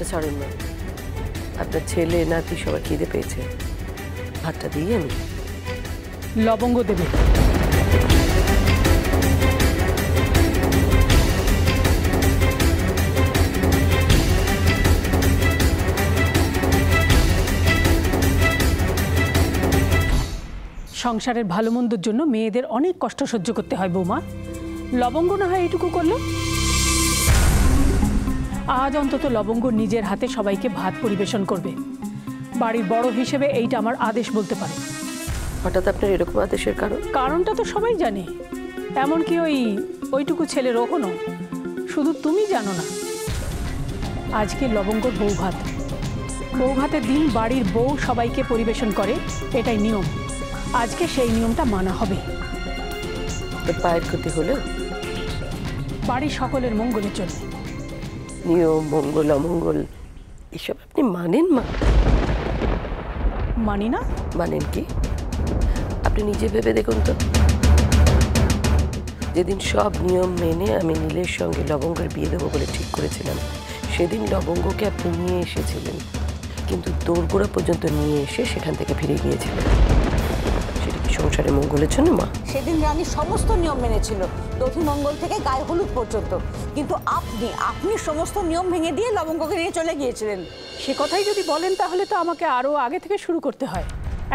আচ্ছা ছাড়ুন না, আপনার ছেলে নাতি সবার খিদে পেয়েছে, ভাতটা দিয়ে আমি। লবঙ্গ দেবে। সংসারের ভালো মন্দর জন্য মেয়েদের অনেক কষ্ট সহ্য করতে হয় বৌমা। লবঙ্গ না হয় এইটুকু করলো। আজ অন্তত লবঙ্গ নিজের হাতে সবাইকে ভাত পরিবেশন করবে। বাড়ির বড় হিসেবে এইটা আমার আদেশ বলতে পারে। হঠাৎ আপনার এরকম আদেশের কারণ? কারণটা তো সবাই জানে, এমনকি ওইটুকু ছেলে রোহনও। শুধু তুমি জানো না। আজকে লবঙ্গর বউ ভাত। বউ ভাতের দিন বাড়ির বউ সবাইকে পরিবেশন করে, এটাই নিয়ম। আজকে সেই নিয়মটা মানা হবে। পায়ের ক্ষতি হলেও বাড়ির সকলের মঙ্গলের জন্য। নিয়ম মঙ্গল অমঙ্গল এসব আপনি মানেন? মা মানি না। মানেন কি? আপনি নিজে ভেবে দেখুন তো, যেদিন সব নিয়ম মেনে আমি নীলের সঙ্গে লবঙ্গের বিয়ে দেবো বলে ঠিক করেছিলাম, সেদিন লবঙ্গকে আপনি নিয়ে এসেছিলেন, কিন্তু দোরগোড়া পর্যন্ত নিয়ে এসে সেখান থেকে ফিরে গিয়েছিলেন। সেটা কি সংসারের মঙ্গলের জন্য? মা, সেদিন রানী সমস্ত নিয়ম মেনেছিল, দধি মঙ্গল থেকে গায়ে হলুদ পর্যন্ত, কিন্তু আপনি সমস্ত নিয়ম ভেঙে দিয়ে লবঙ্গকে নিয়ে চলে গিয়েছিলেন। সে কথাই যদি বলেন তাহলে তো আমাকে আরো আগে থেকে শুরু করতে হয়,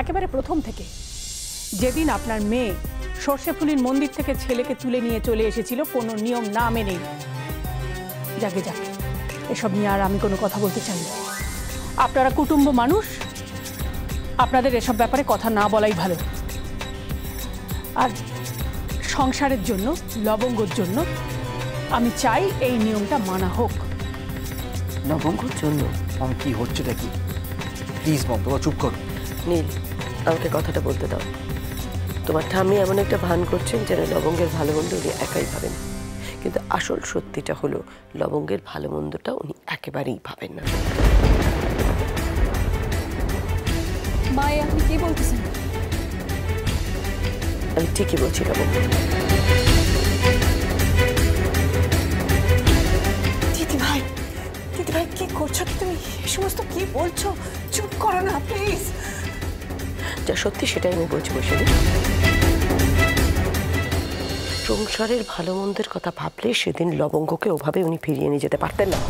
একেবারে প্রথম থেকে। যেদিন আপনার মেয়ে সর্ষেফুলির মন্দির থেকে ছেলেকে তুলে নিয়ে চলে এসেছিল কোনো নিয়ম না মেনেই। যাকে যাক, এসব নিয়ে আর আমি কোনো কথা বলতে চাই না। আপনারা কুটুম্ব মানুষ, আপনাদের এসব ব্যাপারে কথা না বলাই ভালো। আর সংসারের জন্য, লবঙ্গর জন্য আমি চাই এই নিয়মটা মানা হোক। লবঙ্গর জন্য? মম কি হচ্ছেটা কি? প্লিজ মম, তোমরা চুপ করো। নীল, আমাকে কথাটা বলতে দাও। তোমার ঠাম্মি এমন একটা ভান করছেন যেন লবঙ্গের ভালো মন্দ উনি একাই ভাবেন, কিন্তু আসল সত্যিটা হলো লবঙ্গের ভালো মন্দটা উনি একেবারেই ভাবেন না। মা, আপনি কি বলতেছেন? আমি ঠিকই বলছি লবঙ্গ। দিদিভাই কি করছো তুমি? এই সমস্ত কি বলছো? চুপ করো না প্লিজ। যা সত্যি সেটাই আমি বলছি বৈশালী। সংসারের ভালো মন্দের কথা ভাবলে সেদিন লবঙ্গকে ওভাবে উনি ফিরিয়ে নিয়ে যেতে পারতেন না।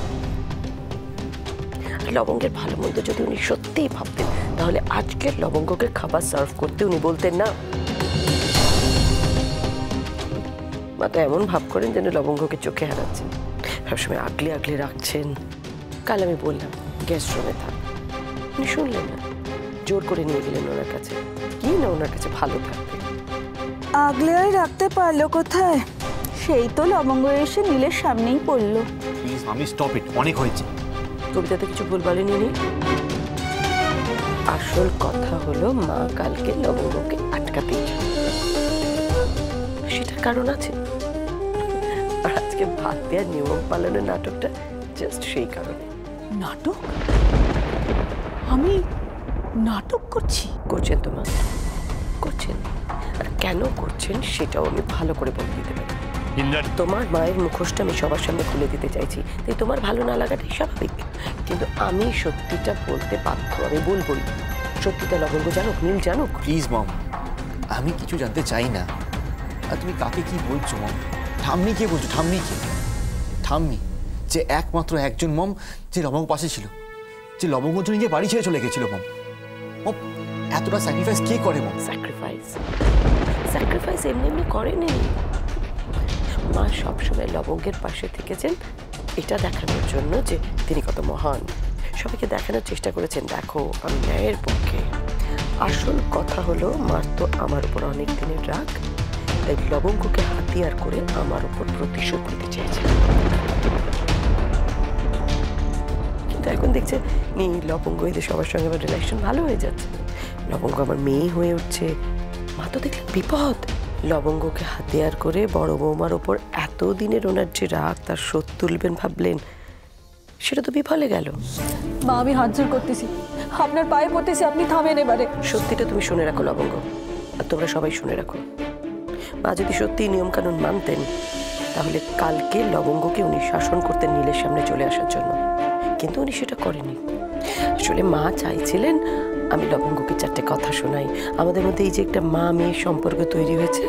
লবঙ্গের ভালো মন্দ যদি উনি সত্যিই ভাবতেন তাহলে আজকের লবঙ্গকে খাবার সার্ভ করতে উনি বলতেন না। মা তো এমন ভাব করেন যেন লবঙ্গকে চোখে হারাচ্ছেন, সবসময় আগলে আগলে রাখছেন। কাল আমি বললাম গেস্ট রুমে থাক, উনি শুনলেন না, জোর করে নিয়ে গেলেন ওনার কাছে। কি না ওনার কাছে ভালো থাকবে। আগলে আর রাখতে পারলো কোথায়? সেই তো লবঙ্গ এসে নীলের সামনেই পড়লো। প্লিজ মামি, স্টপ ইট, অনেক হয়েছে। কবিতাতে কিছু ভুল বলেনি উনি। আসল কথা হলো মা কালকে লবঙ্গকে আটকাতে, সেটার কারণ আছে। আর আজকে ভাত দেওয়ার নিয়ম পালনের নাটকটা জাস্ট সেই কারণে। নাটক? আমি নাটক করছেন তো মা, করছেন। আর কেন করছেন সেটাও আমি ভালো করে বলে দিতে পারি। তোমার মায়ের মুখোশটা আমি সবার সামনে খুলে দিতে চাইছি, তাই তোমার ভালো না লাগাটাই স্বাভাবিক, কিন্তু আমি সত্যিটা বলতে বাধ্য। আমি বলবই সত্যিটা। লবঙ্গ জানুক, নীল জানুক। প্লিজ মম, আমি কিছু জানতে চাই না। আর তুমি কাকে কি বলছো মম? ঠাম্মি কে বলছো? ঠাম্মি কে? ঠাম্মি যে একমাত্র একজন মম যে লবঙ্গ পাশে ছিল, যে লবঙ্গর জন্য নিজে বাড়ি ছেড়ে চলে গেছিল। মম মম এতটা স্যাক্রিফাইস কে করে? মম স্যাক্রিফাইস এমনি এমনি করেনি। মা সবসময় লবঙ্গের পাশে থেকেছেন এটা দেখানোর জন্য যে তিনি কত মহান। সবাইকে দেখানোর চেষ্টা করেছেন, দেখো আমি ন্যায়ের পক্ষে। আসল কথা হলো মার তো আমার উপর অনেক দিনের রাগ, তাই লবঙ্গকে হাতিয়ার করে আমার উপর প্রতিশোধ নিতে চেয়েছে। কিন্তু এখন দেখছে লবঙ্গ এদের সবার সঙ্গে আমার রিলেশন ভালো হয়ে যাচ্ছে, লবঙ্গ আমার মেয়ে হয়ে উঠছে। মা তো দেখলেন বিপদ। লবঙ্গকে হাতিয়ার করে বড় বৌমার ওপর এতদিনের ওনার যে রাগ তার শোধ তুলবেন ভাবলেন, সেটা তো বিফলে গেল। মা, আমি হাত জোর করতেছি, আপনার পায়ে পড়তেছি, আপনি থামেন এবারে। সত্যিটা তুমি শুনে রাখো লবঙ্গ, আর তোমরা সবাই শুনে রাখো। মা যদি সত্যি নিয়ম কানুন মানতেন তাহলে কালকে লবঙ্গকে উনি শাসন করতেন নীলের সামনে চলে আসার জন্য, কিন্তু উনি সেটা করেনি। আসলে মা চাইছিলেন আমি লবঙ্গকে 4টে কথা শোনাই, আমাদের মধ্যে এই যে একটা মা মেয়ের সম্পর্ক তৈরি হয়েছে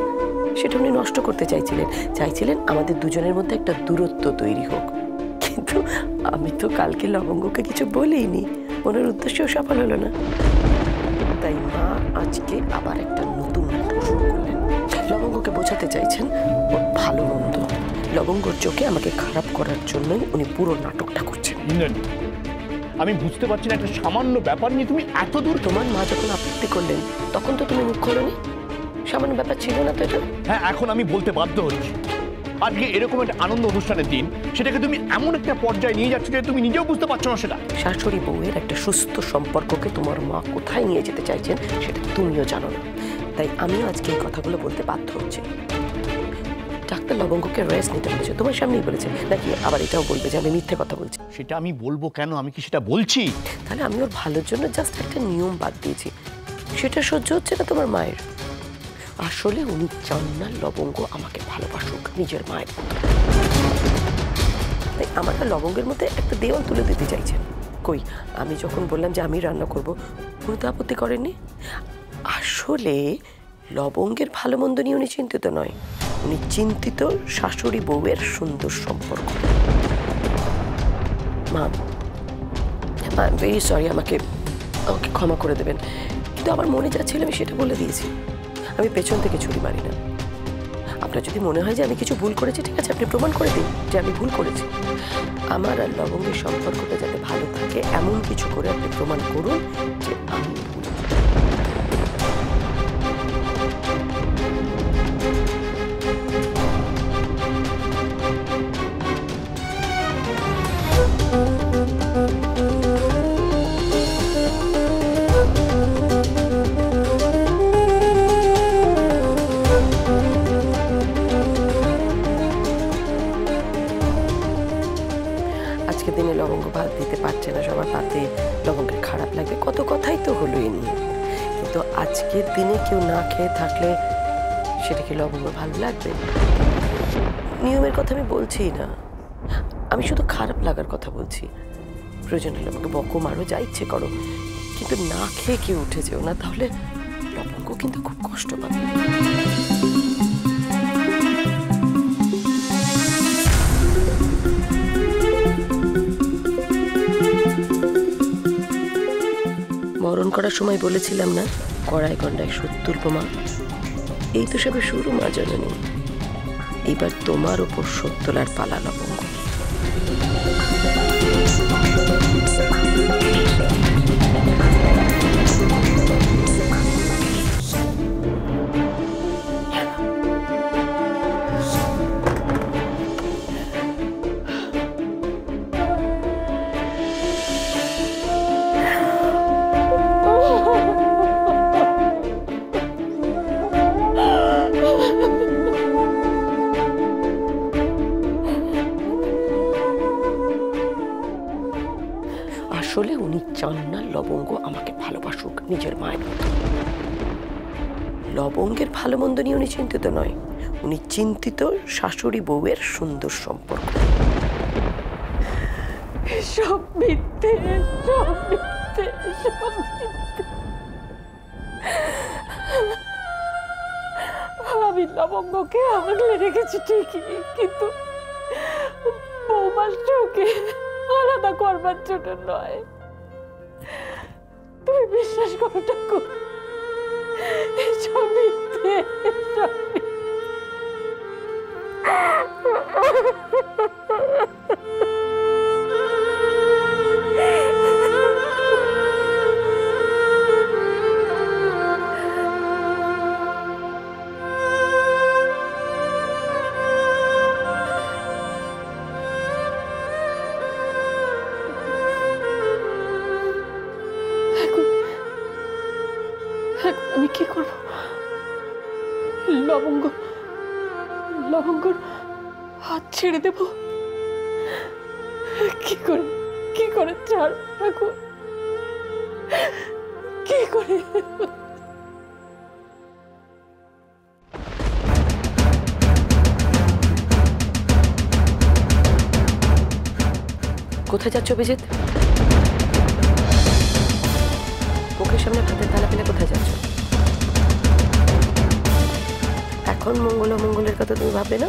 সেটা উনি নষ্ট করতে চাইছিলেন আমাদের দুজনের মধ্যে একটা দূরত্ব তৈরি হোক। কিন্তু আমি তো কালকে লবঙ্গকে কিছু বলিনি, ওনার উদ্দেশ্যও সফল হলো না। তাই মা আজকে আবার একটা নতুন নাটক শুরু করলেন। লবঙ্গকে বোঝাতে চাইছেন ওর ভালো মন্দ, লবঙ্গর চোখে আমাকে খারাপ করার জন্যই উনি পুরো নাটকটা করছেন। আমি বুঝতে পারছি না, একটা সামান্য ব্যাপার নিয়ে তুমি এত দূর। তোমার মা যখন আপত্তি করলেন তখন তো তুমি মুখ খোলনি, সামান্য ব্যাপার ছিল না তো এটা? হ্যাঁ, এখন আমি বলতে বাধ্য হচ্ছি। আজকে এরকম একটা আনন্দ অনুষ্ঠানের দিন, সেটাকে তুমি এমন একটা পর্যায়ে নিয়ে যাচ্ছ যে তুমি নিজেও বুঝতে পারছো না সেটা। শাশুড়ি বউয়ের একটা সুস্থ সম্পর্ককে তোমার মা কোথায় নিয়ে যেতে চাইছেন সেটা তুমিও জানো না, তাই আমিও আজকে এই কথাগুলো বলতে বাধ্য হচ্ছি। ডাক্তার লবঙ্গকে রেস্ট নিতে বলেছে, তোমার সামনেই বলেছে, নাকি আবার এটাও বলবে যে আমি মিথ্যে কথা বলছি? সেটা আমি বলবো কেন, আমি কি সেটা বলছি? তাহলে আমি ওর ভালোর জন্য জাস্ট একটা নিয়ম বাদ দিয়েছি, সেটা সহ্য হচ্ছে না তোমার মায়ের? আসলে উনি চান না লবঙ্গ আমাকে ভালোবাসুক নিজের মায়ের মতো, তাই আমার আর লবঙ্গের মধ্যে একটা দেওয়াল তুলে দিতে চাইছেন। কই, আমি যখন বললাম যে আমি রান্না করব উনি তো আপত্তি করেননি। আসলে লবঙ্গের ভালো মন্দ নিয়ে উনি চিন্তিত নয়, উনি চিন্তিত শাশুড়ি বউয়ের সুন্দর সম্পর্ক। মা, ভেরি সরি, আমাকে ক্ষমা করে দেবেন, কিন্তু আমার মনে যা ছিল আমি সেটা বলে দিয়েছি। আমি পেছন থেকে ছুরি মারি না। আপনার যদি মনে হয় যে আমি কিছু ভুল করেছি, ঠিক আছে, আপনি প্রমাণ করে দিন যে আমি ভুল করেছি। আমার আর লবঙ্গের সম্পর্কটা যাতে ভালো থাকে এমন কিছু করে আপনি প্রমাণ করুন যে আমি ভুল। আজকের দিনে লবঙ্গ ভাত দিতে পারছে না, সবার ভাতে লবঙ্গের খারাপ লাগবে, কত কথাই তো হলোই নি। কিন্তু আজকের দিনে কেউ না খেয়ে থাকলে সেটা কি লবঙ্গ ভালো লাগবে? নিয়মের কথা আমি বলছি না, আমি শুধু খারাপ লাগার কথা বলছি। প্রয়োজন হলে আমাকে বকো, মারো, যা ইচ্ছে করো, কিন্তু না খেয়ে কেউ উঠে যেও না, তাহলে লবঙ্গ কিন্তু খুব কষ্ট পাবে। মরণ করার সময় বলেছিলাম না, কড়াই গন্ডায় সুদ তুলব মা। এই তো সবে শুরু মা জননী, এইবার তোমার ওপর শোধ তোলার পালা লবঙ্গ। আসলে উনি চান না লবঙ্গ আমাকে ভালোবাসুক নিজের মায়ের মতো। লবঙ্গের ভালো মন্দ নিয়ে উনি চিন্তিত নয়, উনি চিন্তিত শাশুড়ি বউয়ের সুন্দর সম্পর্ক। সব মিথ্যে, সব মিথ্যে, সব মিথ্যে। আমি লবঙ্গকে আগলে রেখেছি ঠিকই, কিন্তু বৌমার চোখে আলাদা করবার জন্য নয়। তুমি বিশ্বাস করো ঠাকুর, সব মিথ্যে, সব মিথ্যে। আমি কি করব? লবঙ্গর হাত ছেড়ে দেব? কি করে ছাড় ঠাকুর, কি করে? কোথায় যাচ্ছ অভিজিৎ? মুখের সামনে ভাতের থালা ফেলে কোথায় যাচ্ছ? এখন মঙ্গল অমঙ্গলের কথা তুমি ভাববে না?